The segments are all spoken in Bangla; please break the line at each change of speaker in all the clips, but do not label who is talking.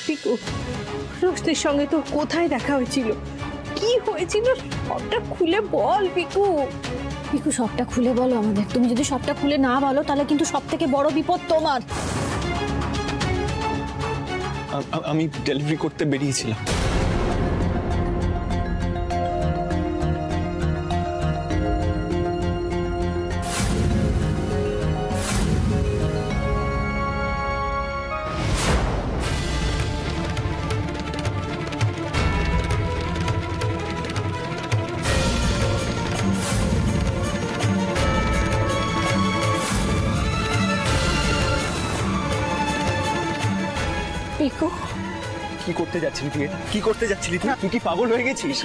পিকু, রোশনির সঙ্গে তোর কোথায় দেখা হয়েছিল, কি হয়েছিল সবটা খুলে বল পিকু।
পিকু সবটা খুলে বলো আমাদের। তুমি যদি সবটা খুলে না বলো তাহলে কিন্তু সব থেকে বড় বিপদ তোমার।
আমি ডেলিভারি করতে বেরিয়েছিলাম।
পিকু
কি করতে যাচ্ছিলি তুই? কি করতে যাচ্ছিলি তুই? তুই কি পাগল হয়ে গেছিস?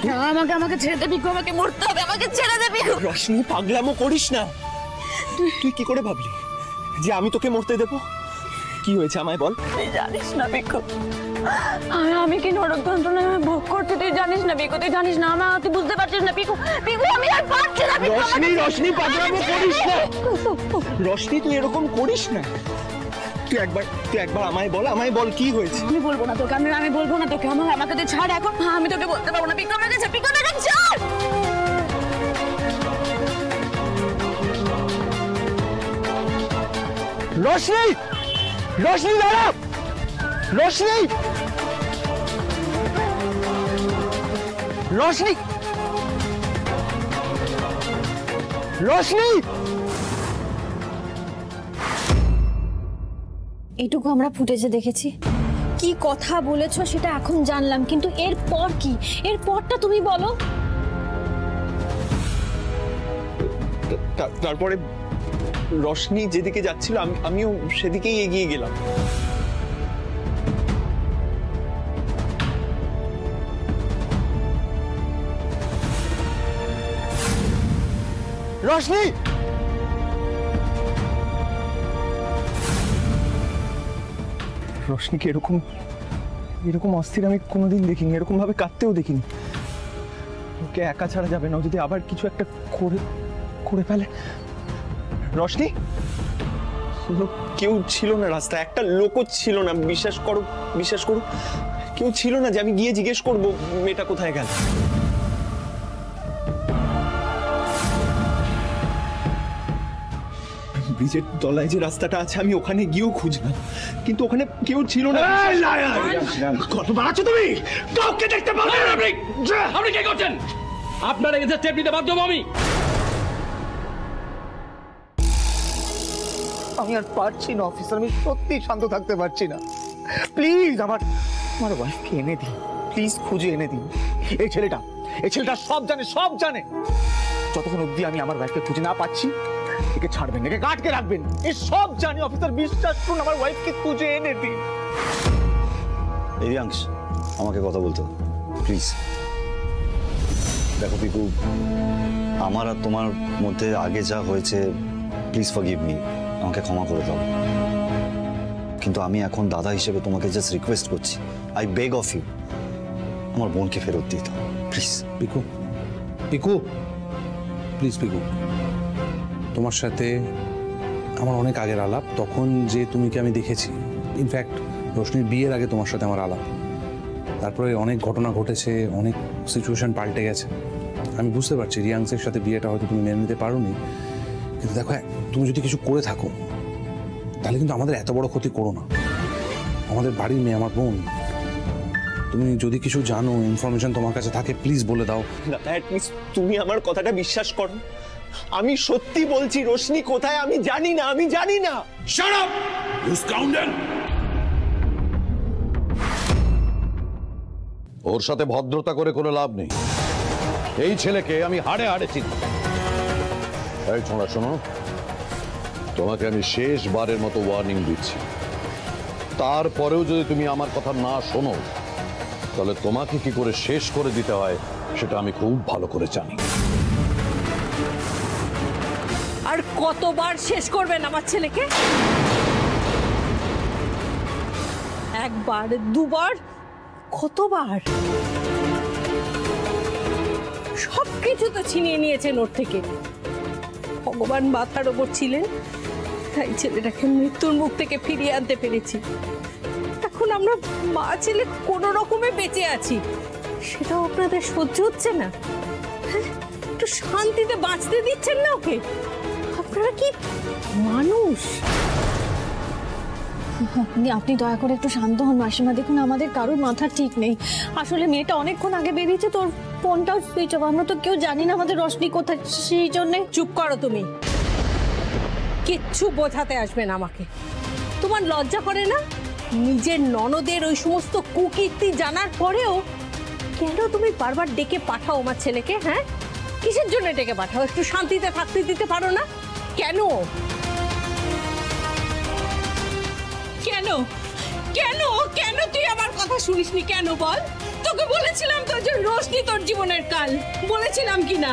আমাকে ছেড়ে দে পিকু, আমাকে মরতে হবে, আমাকে ছেড়ে দে পিকু।
রোশনি, পাগলামো করিস না। তুই কি করে ভাবলি যে আমি তোকে মরতে দেব? কি হয়েছে আমায় বল।
তুই জানিস না পিকু, আমি কি নরক যন্ত্রণা ভোগ করছি, তুই জানিস না পিকু, তুই জানিস না, তুই বুঝতে পারছিস না পিকু। পিকু আমি আর পারছি না।
রোশনি, রোশনি পাগলামো করিস না। রোশনি তুই এরকম করিস না। তুই একবার আমায় বল কি হয়েছে।
আমি বলবো না তোকে, আমি বলবো না তোকে, আমাকে তুই ছাড় এখন। আমি তোকে বলতে পারবো না পিকু, আমাকে ছাড় পিকু, আমাকে ছাড়।
রোশনি, রোশনি দাঁড়া। রোশনি, রোশনি, রোশনি।
এটুকু আমরা ফুটেজে দেখেছি। কি কথা বলেছো সেটা এখন জানলাম, কিন্তু এরপর কি? এরপরটা তুমি বলো।
তারপরে রোশনি যেদিকে যাচ্ছিল আমিও সেদিকেই এগিয়ে গেলাম। রোশনি, রোশনিকে এরকম অস্থির আমি কোনোদিন দেখিনি, এরকম ভাবে কাঁদতেও দেখিনি। ওকে একা ছাড়া যাবে না, যদি আবার কিছু একটা করে ফেলে। রোশনি, কেউ ছিল না রাস্তায়, একটা লোকও ছিল না। বিশ্বাস করো কেউ ছিল না যে আমি গিয়ে জিজ্ঞেস করবো মেয়েটা কোথায় গেল। ব্রিজের তলায় যে রাস্তাটা আছে আমি ওখানে গিয়েও খুঁজলাম, কিন্তু ওখানে কেউ ছিল না।
কত বাড়াচ্ছ তুমি? কাউকে দেখতে পাবেন না। আপনি কি করছেন? আপনার এগেছে স্টেপ নিতে বাধ্য
আমি আর পারছি না অফিসার, আমি সত্যি শান্ত থাকতে পারছি না। প্লিজ আমার ওয়াইফকে এনে দিন, প্লিজ খুঁজে এনে দিন। এই ছেলেটা সব জানে। যতক্ষণ অবধি আমি আমার ওয়াইফকে খুঁজে না পাচ্ছি, একে ছাড়বেন, একে কাটকে রাখবেন। এই সব জানি অফিসার, বিশ্বাস করুন, আমার ওয়াইফকে খুঁজে এনে দিন।
রিয়াংশ, আমাকে কথা বলতে প্লিজ। দেখো পিকু, আমার আর তোমার মধ্যে আগে যা হয়েছে, প্লিজ ফরগিভ মি, আমাকে ক্ষমা করে দাও। কিন্তু আমি এখন দাদা হিসেবে তোমাকে জাস্ট রিকোয়েস্ট করছি, আই বেগ অফ ইউ, আমার বোনকে ফেরত দিয়ে দাও প্লিজ।
পিকু, প্লিজ পিকু, তোমার সাথে আমার অনেক আগের আলাপ। তখন যে তুমিকে আমি দেখেছি, ইনফ্যাক্ট রোশনির বিয়ের আগে তোমার সাথে আমার আলাপ। তারপরে অনেক ঘটনা ঘটেছে, অনেক সিচুয়েশন পাল্টে গেছে। আমি বুঝতে পারছি রিয়াংসের সাথে বিয়েটা হয়তো তুমি মেনে নিতে পারোনি, কিন্তু দেখো তুমি যদি কিছু করে থাকো তাহলে কিন্তু আমাদের এত বড় ক্ষতি করো না। আমাদের বাড়ির মেয়ে, আমার বোন। তুমি যদি কিছু জানো, ইনফরমেশন তোমার কাছে থাকে, প্লিজ বলে দাও।
তুমি আমার কথাটা বিশ্বাস করো, আমি সত্যি বলছি। রোশনি কোথায় আমি জানি না।
Shut up you scoundrel.
ওর সাথে ভদ্রতা করে কোনো লাভ নেই। এই ছেলেকে আমি হাড়ে হাড়ে চিনি। এই ছোঁড়া, শোনো, তোমাকে আমি শেষবারের মতো ওয়ার্নিং দিচ্ছি। তারপরেও যদি তুমি আমার কথা না শোনো, তাহলে তোমাকে কি করে শেষ করে দিতে হয় সেটা আমি খুব ভালো করে জানি।
আর কতবার শেষ করবেন আমার ছেলেকে? একবার, দুবার, কতবার? সবকিছু তো ছিনিয়ে নিয়েছেন ওর থেকে। ভগবান মাথার ওপর ছিলেন, তাই ছেলেটাকে মৃত্যুর মুখ থেকে ফিরিয়ে আনতে পেরেছি। এখন আমরা মা ছেলে কোনো রকমে বেঁচে আছি, সেটাও আপনাদের সহ্য হচ্ছে না? হ্যাঁ, একটু শান্তিতে বাঁচতে দিচ্ছেন না ওকে? আপনারা কি মানুষ?
আপনি দয়া করে একটু শান্ত হন মাসিমা। দেখুন, আমাদের কারোর মাথা ঠিক নেই। আসলে মেয়েটা অনেকক্ষণ আগে বেরিয়েছে, তোর ফোনটাও সুইচ অফ। আমরা তো কেউ জানি না আমাদের রশনি কোথায়, সেই জন্যে।
চুপ করো তুমি, কিচ্ছু বোঝাতে আসবে না আমাকে। তোমার লজ্জা করে না? নিজের ননদের ওই সমস্ত কুকীর্তি জানার পরেও কেন তুমি বারবার ডেকে পাঠাও আমার ছেলেকে? হ্যাঁ, কিসের জন্য ডেকে পাঠাও? একটু শান্তিতে থাকতে দিতে পারো না? কেন কেন কেন কেন তুই আমার কথা শুনিসনি? কেন বল? তোকে বলেছিলাম তো যে রোশনি তোর জীবনের কাল, বলেছিলাম কি না?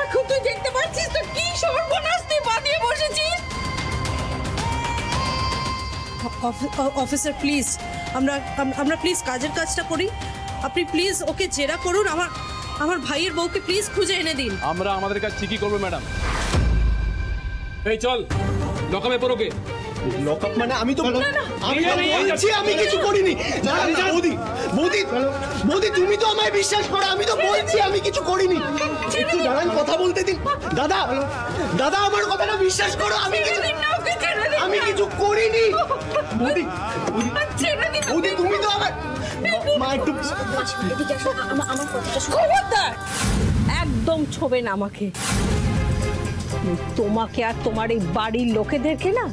এখন তুই দেখতে পাচ্ছিস তো কি সর্বনাশ তুই বানিয়ে বসেছিস।
অফিসার প্লিজ, আমরা প্লিজ কাজের কাজটা করি। আপনি প্লিজ ওকে জেরা করুন, আমার ভাইয়ের বউকে প্লিজ খুঁজে এনে দিন।
আমরা আমাদের কাজ ঠিকই করবো ম্যাডাম। এই চল লকআপে পড়োকে।
লকআপ মানে? আমি তো বলছি আমি কিছু করিনি। বৌদি বৌদি বৌদি, তুমি তো আমায় বিশ্বাস করো, আমি তো বলছি আমি কিছু করিনি। একটু দাঁড়ান, কথা বলতে দিন। দাদা দাদা, আমার কথাটা বিশ্বাস করো, আমি কিছু করিনি। বৌদি বৌদি, তুমি তো আমার মা। একটু
আমার কথাটা
খবরদার, একদম ছোবে না আমাকে। তোমাকে আর তোমার এই বাড়ির লোকেদেরকে না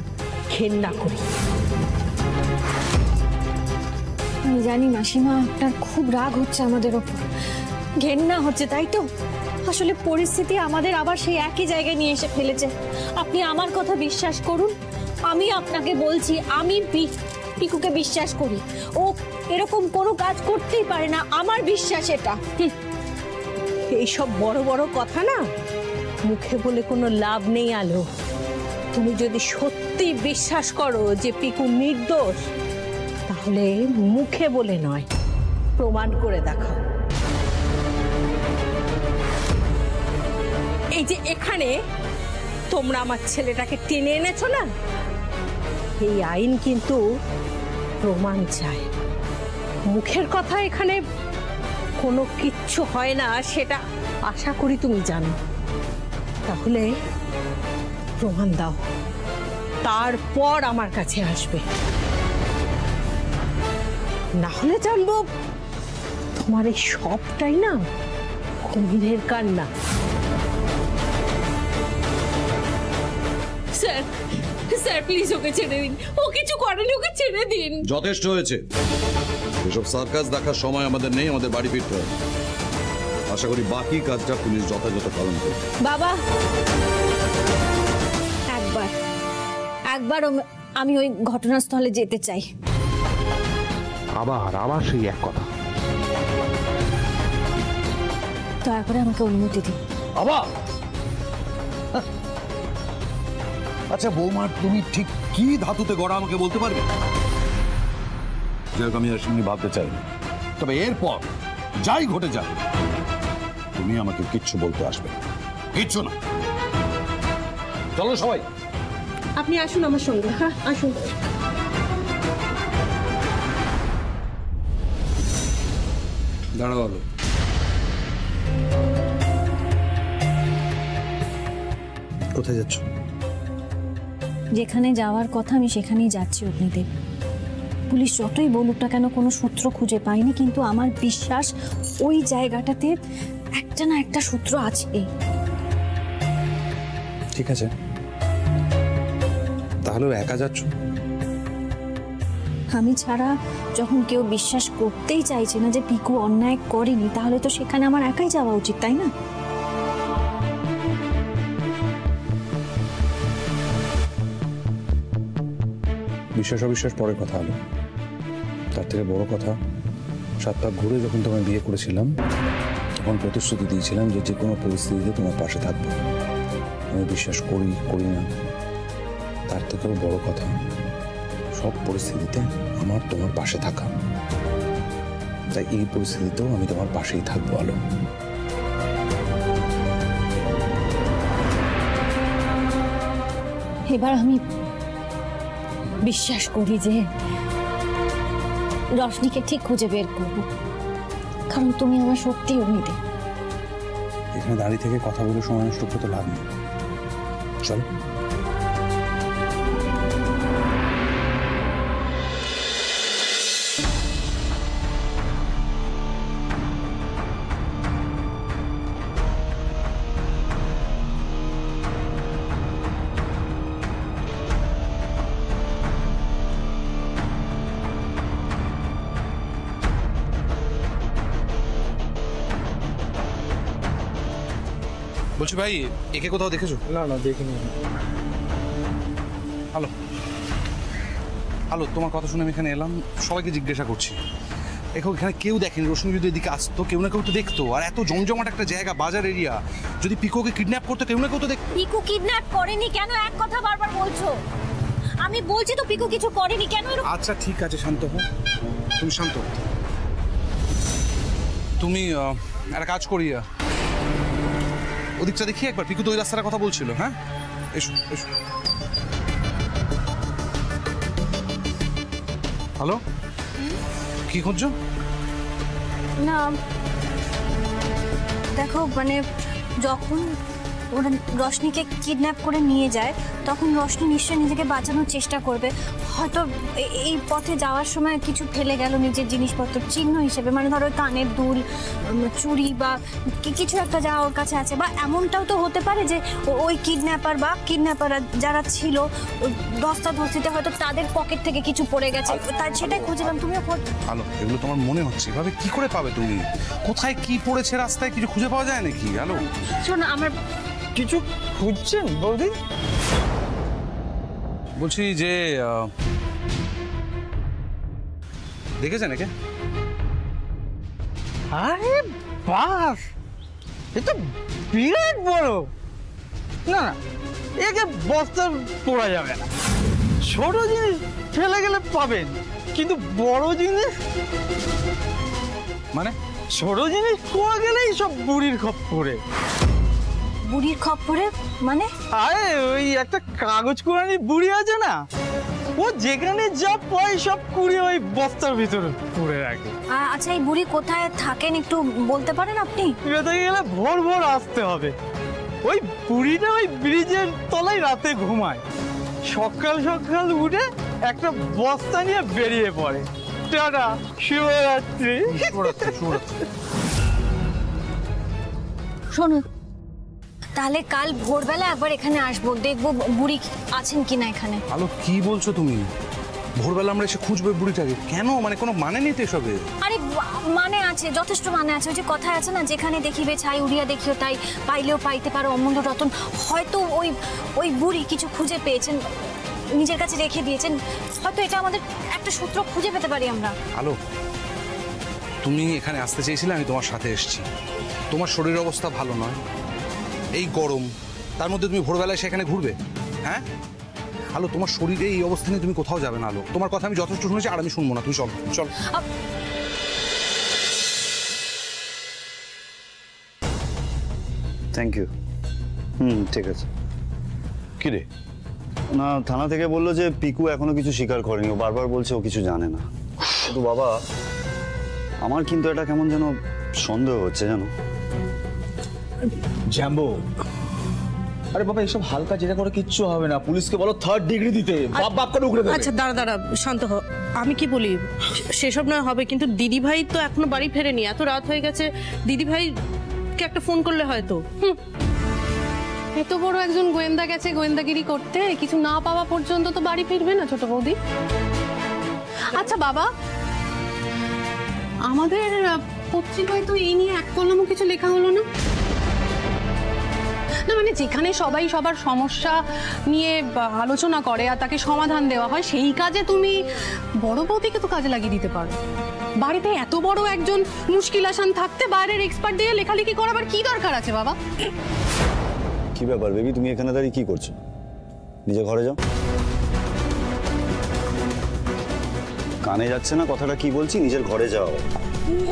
ঘেন্না করি।
আমি জানি মাসিমা, আপনার খুব রাগ হচ্ছে আমাদের ওপর, ঘেন্না হচ্ছে, তাই তো? আসলে পরিস্থিতি আমাদের আবার সেই একই জায়গায় নিয়ে এসে ফেলেছে। আপনি আমার কথা বিশ্বাস করুন, আমি আপনাকে বলছি, আমি পিকুকে বিশ্বাস করি। ও এরকম কোনো কাজ করতেই পারে না, আমার বিশ্বাস এটা।
এইসব বড় বড় কথা না মুখে বলে কোনো লাভ নেই আলো। তুমি যদি সত্যি বিশ্বাস করো যে পিকু নির্দোষ, তাহলে মুখে বলে নয়, প্রমাণ করে দেখাও। এই যে এখানে তোমরা আমার ছেলেটাকে টেনে এনেছো না, এই আইন কিন্তু প্রমাণ চায়। মুখের কথা এখানে কোনো কিচ্ছু হয় না, সেটা আশা করি তুমি জানো। তাহলে প্রমাণ দাও, তারপর আমার কাছে আসবে। না হলে জানবো তোমার এই সবটাই না কুমিরের কান্না। স্যার স্যার প্লিজ ওকে ছেড়ে দিন, ও কিছু করেনি, ওকে ছেড়ে দিন।
যথেষ্ট হয়েছে, এসব সার্কাস দেখার সময় আমাদের নেই, আমাদের বাড়ি ফিরতে হবে। আশা করি বাকি কাজটা পুলিশ যথাযথ পালন করবে।
বাবা, একবার আমি ওই ঘটনাস্থলে যেতে চাই।
আবার সেই এক কথা।
দয়া করে আমাকে অনুমতি দিন।
আবার? আচ্ছা বৌমা, তুমি ঠিক কি ধাতুতে গড়া আমাকে বলতে পারবে? যেরকম আমি আর সঙ্গে ভাবতে চাই না, তবে এরপর যাই ঘটে যাবে তুমি আমাকে কিচ্ছু বলতে আসবে, কিচ্ছু না। চলো সবাই।
আপনি আসুন আমার সঙ্গে। হ্যাঁ আসুন।
দাঁড়াও আলো, কোথায় যাচ্ছ?
যেখানে যাওয়ার কথা আমি সেখানেই যাচ্ছি অগ্নিদেব। পুলিশ যতই বলুক না কেন কোনো সূত্র খুঁজে পাইনি, কিন্তু আমার বিশ্বাস ওই জায়গাটাতে একটা না একটা সূত্র আছে।
ঠিক আছে, তাহলেও একা যাচ্ছ?
আমি ছাড়া যখন কেউ বিশ্বাস করতেই চাইছে না যে পিকু অন্যায় করেনি, তাহলে তো সেখানে আমার একাই যাওয়া উচিত, তাই না?
বিশ্বাস অবিশ্বাস পরের কথা হলো, তার থেকে বড় কথা 7 পাক ঘুরে যখন তোমায় বিয়ে করেছিলাম তখন প্রতিশ্রুতি দিয়েছিলাম যে যে কোনো পরিস্থিতিতে তোমার পাশে থাকবো। আমি বিশ্বাস করি না, তার থেকেও বড় কথা সব পরিস্থিতিতে আমার তোমার পাশে থাকা। তাই এই পরিস্থিতিতেও আমি তোমার পাশেই থাকবো আলো।
এবার আমি বিশ্বাস করি যে রশনিকে ঠিক খুঁজে বের করব, কারণ তুমি আমার সত্যি অগ্নিতে।
এখানে দাঁড়িয়ে থেকে কথা বলে সময় নষ্ট করতে লাভ নেই, চল। বলছি ভাই, একে কোথাও দেখেছো?
না না দেখিনি।
হ্যালো হ্যালো, তোমার কথা শুনে আমি এখানে এলাম, সবাইকে জিজ্ঞাসা করছি। এখানে কেউ দেখেনি। রোশনি যদি এদিকে আসতো, কেউ না কেউ তো দেখতো। আর এত জমজমাট একটা জায়গা, বাজার এরিয়া, যদি পিকোকে কিডন্যাপ করতো, কেউ না কেউ তো দেখতো।
পিকু কিডন্যাপ করেনি কেন এক কথা বারবার বলছো? আমি বলছি তো পিকু কিছু করেনি কেন?
আচ্ছা ঠিক আছে, শান্ত হও, তুমি শান্ত হও। তুমি একটা কাজ করি, ওদিকটা দেখি একবার। পিকু তো ওই রাস্তার কথা বলছিল। হ্যাঁ, এসো এসো। হ্যালো, কি খুঁজছো?
না দেখো, মানে যখন ওরা রশনিকে কিডন্যাপ করে নিয়ে যায়, তখন রশনি নিশ্চয়ই নিজেকে বাঁচানোর চেষ্টা করবে। হয়তো এই পথে যাওয়ার সময় কিছু ফেলে গেল নিজের জিনিসপত্র চিহ্ন হিসেবে, মানে ধরো কানের দুল, চুড়ি বা কিছু একটা যা ওর কাছে আছে। বা এমনটাও তো হতে পারে যে ওই কিডন্যাপার বা কিডন্যাপাররা যারা ছিল ধস্তাধস্তিতে হয়তো তাদের পকেট থেকে কিছু পড়ে গেছে, তাই সেটাই খুঁজলাম। তুমিও
ভালো, এগুলো তোমার মনে হচ্ছে, এভাবে কি করে পাবে তুমি? কোথায় কি পড়েছে রাস্তায় কিছু খুঁজে পাওয়া যায় নাকি? হ্যালো
শোনো, আমার
কিছু খুঁজছেন বৌদি?
বলছি যে দেখেছেন একে?
আরে বাস, এ তো বিরাট বড়। না না, একে বস্তা পড়া যাবে না। ছোট জিনিস ফেলে গেলে পাবেন, কিন্তু বড় জিনিস
মানে
ছোট জিনিস খোয়া গেলেই সব বুড়ির খপ্পরে।
বুড়ির খপ্পরে মানে?
আরে ওই একটা কাগজ কুড়ানি বুড়ি আছে না, ও যেখানে যা পায় সব কুড়ি ওই বস্তার ভিতরে পুড়ে রাখে।
আচ্ছা, এই বুড়ি কোথায় থাকেন একটু বলতে পারেন আপনি?
বেঁধে গেলে ভোর ভোর আসতে হবে। ওই বুড়িটা ওই ব্রিজের তলায় রাতে ঘুমায়, সকাল সকাল উঠে একটা বস্তা নিয়ে বেরিয়ে পড়ে। টাটা, শুভরাত্রি।
শোনো, তাহলে কাল ভোরবেলা একবার এখানে আসবো, দেখবো বুড়ি আছেন কিনা এখানে।
আলো কি বলছো তুমি? ভোরবেলা আমরা এসে খুঁজবো বুড়িটাকে কেন? মানে কোনো মানে নেই তো এসবে।
আরে মানে আছে, যথেষ্ট মানে আছে। ওই যে কথায় আছে না, যেখানে দেখিবে ছাই উড়িয়া দেখিও তাই, পাইলেও পাইতে পারো অমূল্য রতন। হয়তো ওই বুড়ি কিছু খুঁজে পেয়েছেন, নিজের কাছে রেখে দিয়েছেন। হয়তো এটা আমাদের একটা সূত্র খুঁজে পেতে পারি আমরা।
আলো, তুমি এখানে আসতে চেয়েছিলে, আমি তোমার সাথে এসেছি। তোমার শরীরের অবস্থা ভালো নয়, এই গরম, তার মধ্যে তুমি ভোরবেলায় সেখানে ঘুরবে? হ্যাঁ আলো, তোমার শরীরে এই অবস্থা নিয়ে তুমি কোথাও যাবে না। আলো, তোমার কথা আমি যথেষ্ট শুনেছি, আর আমি শুনবো না। তুমি চল চল।
Thank you. ঠিক আছে।
কি রে?
না, থানা থেকে বললো যে পিকু এখনো কিছু স্বীকার করেনি, ও বারবার বলছে ও কিছু জানে না। কিন্তু বাবা, আমার কিন্তু এটা কেমন যেন সন্দেহ হচ্ছে জানো।
জ্যাম্বো, আরে বাবা এসব হালকা যেটা করে কিচ্ছু হবে না। পুলিশকে বলো 3rd ডিগ্রি দিতে, বাপ বাপ করে উগড়ে দেবে।
আচ্ছা দাঁড়া দাঁড়া, শান্ত হ। আমি কি বলি, সেসব নয় হবে, কিন্তু দিদি ভাই তো এখনো বাড়ি ফেরেনি, এত রাত হয়ে গেছে। দিদি ভাইকে একটা ফোন করলে হয়তো।
এত বড় একজন গোয়েন্দা গেছে গোয়েন্দাগিরি করতে, কিছু না পাওয়া পর্যন্ত তো বাড়ি ফিরবে না ছোট বৌদি। আচ্ছা বাবা, আমাদের পত্রিকায় তো এই নিয়ে এক কলমও কিছু লেখা হলো না। না মানে যেখানে সবাই সবার সমস্যা নিয়ে আলোচনা করে আর তাকে সমাধান দেওয়া হয়, সেই কাজে তুমি বড় বৌদিকে তো কাজে লাগিয়ে দিতে পারো। বাড়িতে এত বড় একজন মুশকিল আসান থাকতে বাইরের এক্সপার্ট দিয়ে লেখালেখি করাবার কি দরকার আছে বাবা?
কি ব্যাপার বেবি, তুমি এখানে দাঁড়িয়ে কি করছো? নিজে ঘরে যাও। কানে যাচ্ছে না কথাটা কি বলছি? নিজের ঘরে যাও।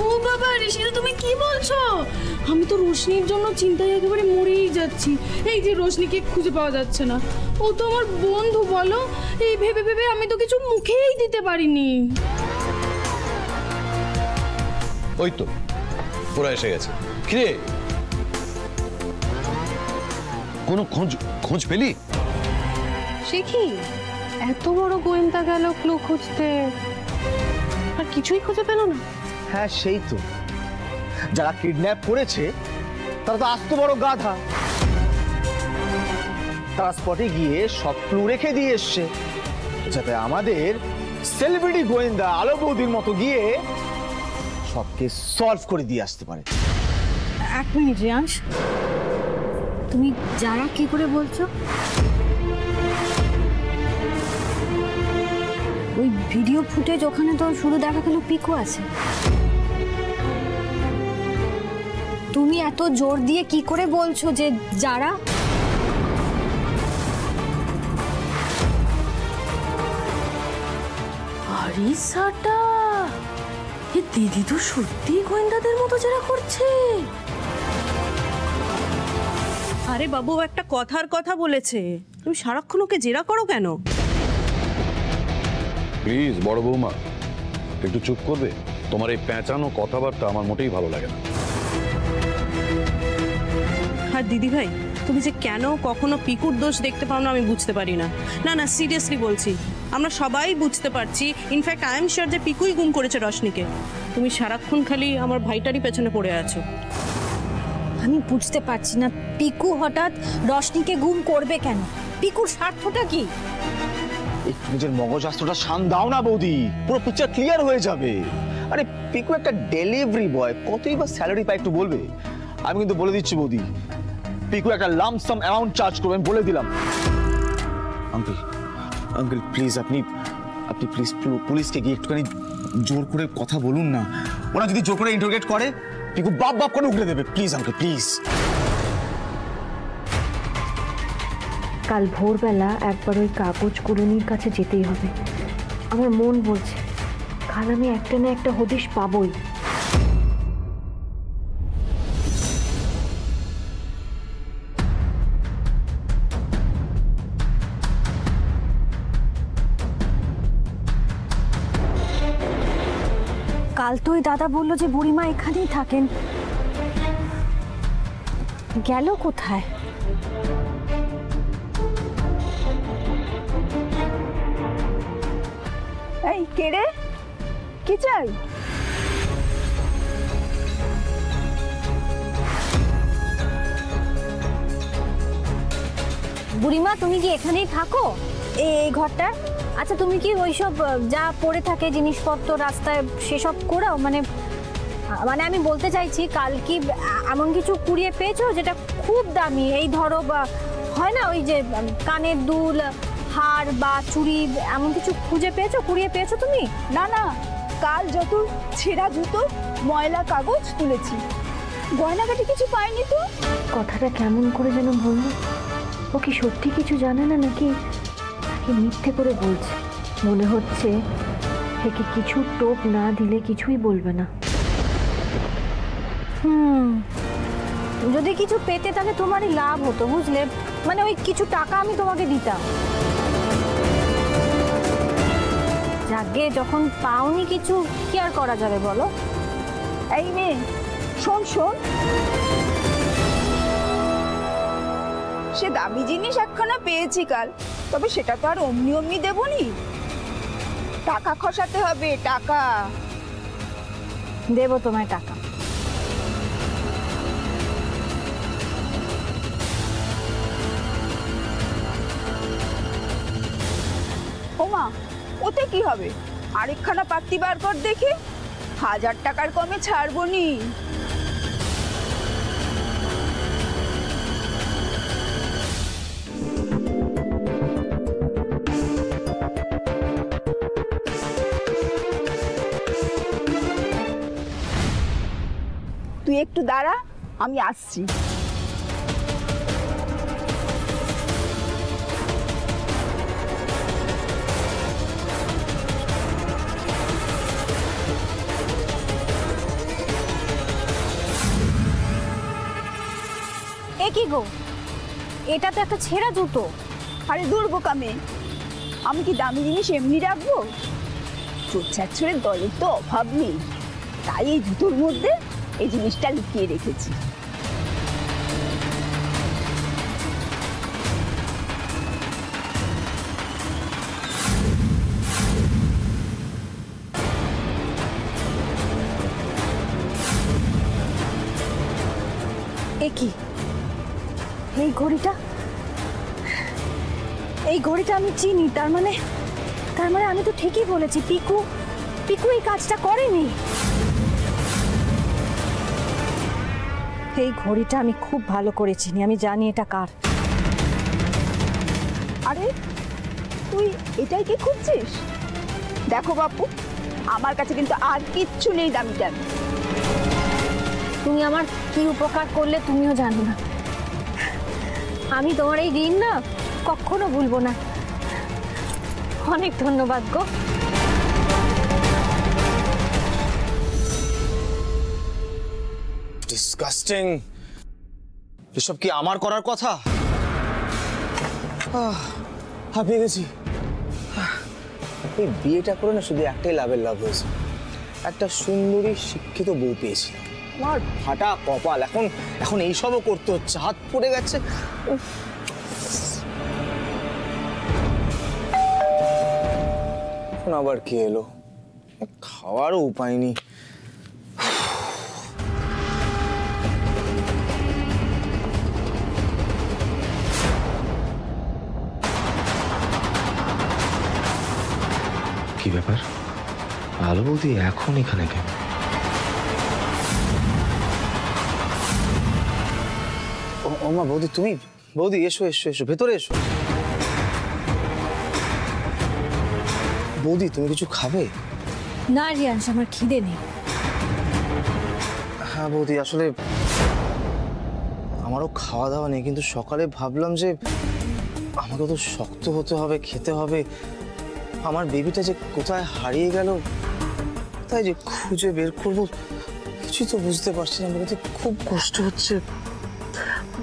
ও বাবা ঋষিরা, তুমি কি বলছো? আমি তো রোশনির জন্য চিন্তায় একেবারে মরেই যাচ্ছি। এই যে রোশনিকে খুঁজে পাওয়া যাচ্ছে না, ও তো আমার বন্ধু বলো, এই ভেবে ভেবে আমি তো কিছু মুখেই দিতে পারিনি।
ওই তো ওরা এসে গেছে। কিরে, কোনো খোঁজ পেলি?
সে কি এত বড় গোয়েন্দা গেল ক্লু খুঁজতে, আর কিছুই খুঁজে পেল না?
হ্যাঁ সেই তো, যারা কিডন্যাপ করেছে তারা তো আস্ত বড় গাধা। তারা স্পটে গিয়ে সব ক্লু রেখে দিয়ে এসছে, যাতে আমাদের সেলিব্রিটি গোয়েন্দা আলো বৌদির মতো গিয়ে সবকে সলভ করে দিয়ে আসতে পারে।
এক মিনিট রিয়াংশ, তুমি যারা কি করে বলছো? ওই ভিডিও ফুটেজ ওখানে তো শুধু দেখা গেল পিকু আছে। তুমি এত জোর দিয়ে কি করে বলছো যে যারা?
আরিসাটা, এ দিদি তো সত্যি গোয়েন্দাদের মতো যারা করছে।
আরে বাবু একটা কথার কথা বলেছে, তুমি সারাক্ষণ ওকে জেরা করো কেন?
প্লিজ বড় বৌমা একটু চুপ করবে? তোমার এই পেঁচানো কথাবার্তা আমার মোটেই ভালো লাগে না।
আর দিদি ভাই, তুমি যে কেন কখনো পিকুর দোষ দেখতে পাও না আমি বুঝতে পারি না। না না সিরিয়াসলি বলছি, আমরা সবাই বুঝতে পারছি, ইনফ্যাক্ট আই এম শিওর যে পিকুই গুম করেছে রশনিকে। তুমি সারাক্ষণ খালি আমার ভাইটারই পেছনে পড়ে আছো।
আমি বুঝতে পারছি না পিকু হঠাৎ রশনিকে গুম করবে কেন? পিকুর স্বার্থটা কি?
একটু নিজের মগজাস্ত্রটা শান দাও না বৌদি, পুরো পিকচার ক্লিয়ার হয়ে যাবে। আরে পিকু একটা ডেলিভারি বয়, কতই বা স্যালারি পায় একটু বলবে? আমি কিন্তু বলে দিচ্ছি বৌদি, পিকু একটা লামসাম অ্যামাউন্ট চার্জ করবেন বলে দিলাম। আঙ্কেল প্লিজ, আপনি প্লিজ পুলিশকে গিয়ে একটুখানি জোর করে কথা বলুন না। ওরা যদি জোর করে ইন্টারোগেট করে পিকু বাপ বাপ করে উঠে দেবে। Please uncle please.
কাল ভোরবেলা একবার ওই কাগজ কুড়ুনির কাছে যেতেই হবে। আমার মন বলছে কাল আমি একটা না একটা হদিশ পাবই।
কাল তো ওই দাদা বললো যে বুড়িমা এখানেই থাকেন, গেল কোথায়?
এই কে রে, কি চাই?
বুড়িমা তুমি কি এখানেই থাকো এই ঘরটা? আচ্ছা তুমি কি ওইসব যা পড়ে থাকে জিনিসপত্র রাস্তায় সেসব করাও? মানে আমি বলতে চাইছি কাল কি এমন কিছু কুড়িয়ে পেয়েছো যেটা খুব দামি? এই ধরো হয় না ওই যে কানের দুল, হার বা চুড়ি, এমন কিছু খুঁজে পেয়েছো, কুড়িয়ে পেয়েছো তুমি?
না না, কাল যত ছেঁড়া জুতো, ময়লা কাগজ তুলেছি, গয়নাগাটি কিছু পাইনি তো।
কথাটা কেমন করে যেন বললো। ও কি সত্যি কিছু জানে না নাকি মিথ্যে করে বলছে? মনে হচ্ছে একে কিছু টোপ না দিলে কিছুই বলবে না।
যদি কিছু পেতে তাহলে তোমারই লাভ হতো বুঝলে, মানে ওই কিছু টাকা আমি তোমাকে দিতাম। যাকে যখন পাওনি কিছু কি আর করা যাবে বলো?
এই মেয়ে শোন শোন, সে দামি জিনিস একখানা পেয়েছি কাল, তবে সেটা তো আর অমনি অমনি দেবনি, টাকা খসাতে হবে। টাকা
দেবো তোমায় টাকা।
ওমা ওতে কি হবে, আরেকখানা পাত্তি বার কর দেখি, 1000 টাকার কমে ছাড়বো নি। তুই একটু দাঁড়া, আমি আসছি।
এ কি গো, এটা তো একটা ছেঁড়া জুতো।
আরে দূর বোকামে, আমি কি দামি জিনিস এমনি রাখবো? চোর ছাচ্ছরের দলের তো অভাব নেই। তাই এই জুতোর মধ্যে এই জিনিসটা লুকিয়ে রেখেছি।
এ কি, এই ঘড়িটা আমি চিনি। তার মানে আমি তো ঠিকই বলেছি, পিকু এই কাজটা করেনি। এই ঘড়িটা আমি খুব ভালো করে চিনি, আমি জানি এটা কার।
আরে তুই এটাই কি খুঁজছিস? দেখো বাপু, আমার কাছে কিন্তু আর কিচ্ছু নেই দামি দামি।
তুমি আমার কি উপকার করলে তুমিও জানো না। আমি তোমার এই ঋণ না কখনো ভুলবো না। অনেক ধন্যবাদ গো।
ডিসগাস্টিং। এসব কি আমার করার কথা? হাঁপিয়ে গেছি। এই বিয়েটা করে না শুধু একটাই লাভের লাভ হয়েছে, একটা সুন্দরী শিক্ষিত বউ পেয়েছি। আমার ফাটা কপাল, এখন এইসবও করতে হচ্ছে, হাত পড়ে গেছে। এখন আবার কে এলো? খাওয়ারও উপায় নেই।
কি ব্যাপার, আলো বৌদি এখন এখানে কেন?
ও মা, বৌদি তুমি? বৌদি এসো এসো এসো, ভেতরে এসো। বৌদি তুমি কিছু খাবে?
না রিয়াংশ, আমার খিদে নেই।
হ্যাঁ বৌদি, আসলে আমারও খাওয়া দাওয়া নেই, কিন্তু সকালে ভাবলাম যে আমাকে তো শক্ত হতে হবে, খেতে হবে। আমার বেবিটা যে কোথায় হারিয়ে গেল, কোথায় যে খুঁজে বের করবো, কিছু তো বুঝতে পারছি না। বৌদি খুব কষ্ট হচ্ছে।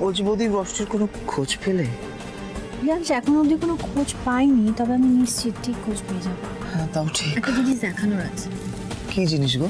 বলছি বৌদি, বৃষ্টির কোনো খোঁজ পেলে?
রিয়াংশ, এখন অবধি কোনো খোঁজ পাইনি, তবে আমি নিশ্চিত ঠিক খোঁজ পেয়ে যাবো।
হ্যাঁ তাও ঠিক।
একটা জিনিস দেখানোর আছে।
কি জিনিস গো?